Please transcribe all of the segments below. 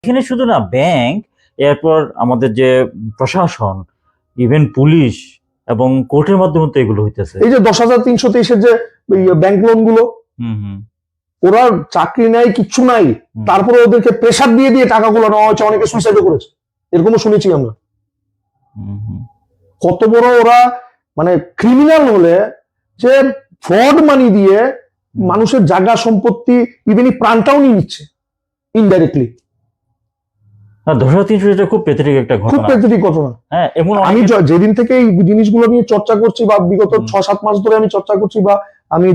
এখানে শুধু না ব্যাংক, এরপর আমাদের যে প্রশাসন, ইভেন পুলিশ এবং কোর্টের মাধ্যমে তো এগুলো হইতেছে। এই যে 10,323-এর যে ব্যাংক লোন গুলো, ওরা চাকরি নাই, কিচ্ছু নাই, তারপরে ওদেরকে প্রেসার দিয়ে দিয়ে টাকাগুলো নেওয়া হয়েছে, অনেকে সুইসাইডও করেছে, এরকমও শুনেছি আমরা। কত বড় ওরা মানে ক্রিমিনাল হলে যে ফ্রড মানি দিয়ে মানুষের জায়গা সম্পত্তি ইভেন প্রাণটাও নিয়ে নিচ্ছে ইনডাইরেক্টলি। 10,300 খুব প্যাথেটিক একটা ঘটনা, খুব প্যাথেটিক ঘটনা। হ্যাঁ, এমন আমি যেদিন থেকে এই জিনিসগুলো নিয়ে চর্চা করছি বা বিগত 6-7 মাস ধরে আমি চর্চা করছি, বা আমি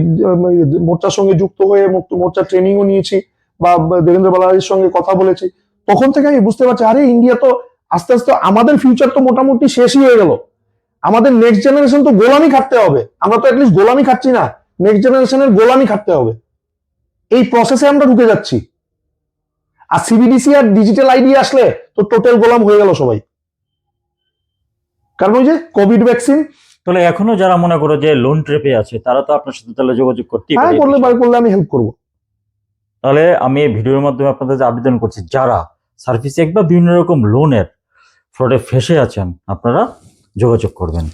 মোর্চার সঙ্গে যুক্ত হয়ে মোর্চার ট্রেনিংও নিয়েছি বা দেবেন্দ্র বালাজির সঙ্গে কথা বলেছি, তখন থেকে আমি বুঝতে পারছি আরে ইন্ডিয়া তো আস্তে আস্তে আমাদের ফিউচার তো মোটামুটি শেষই হয়ে গেল। আমাদের নেক্সট জেনারেশন তো গোলামি খাটতে হবে। আমরা তো অ্যাটলিস্ট গোলামি খাচ্ছি না, নেক্সট জেনারেশনের গোলামি খাটতে হবে। এই প্রসেসে আমরা ঢুকে যাচ্ছি। আর সিবিডিসি আর ডিজিটাল আইডি আসলে তো টোটাল গোলাম হয়ে গেল সবাই। কারণ ওই যে কোভিড ভ্যাকসিন। তাহলে এখনো যারা মনে করো যে লোন ট্র্যাপে আছে, তারা তো আপনার সাথে তাহলে যোগাযোগ করতেই পারে। করলে আমি হেল্প করব। তাহলে আমি এই ভিডিওর মাধ্যমে আপনাদের আবেদন করছি, যারা সার্ভিস এক বা বিভিন্ন রকম লোনের ফ্রডে ফেসে আছেন, আপনারা যোগাযোগ করবেন।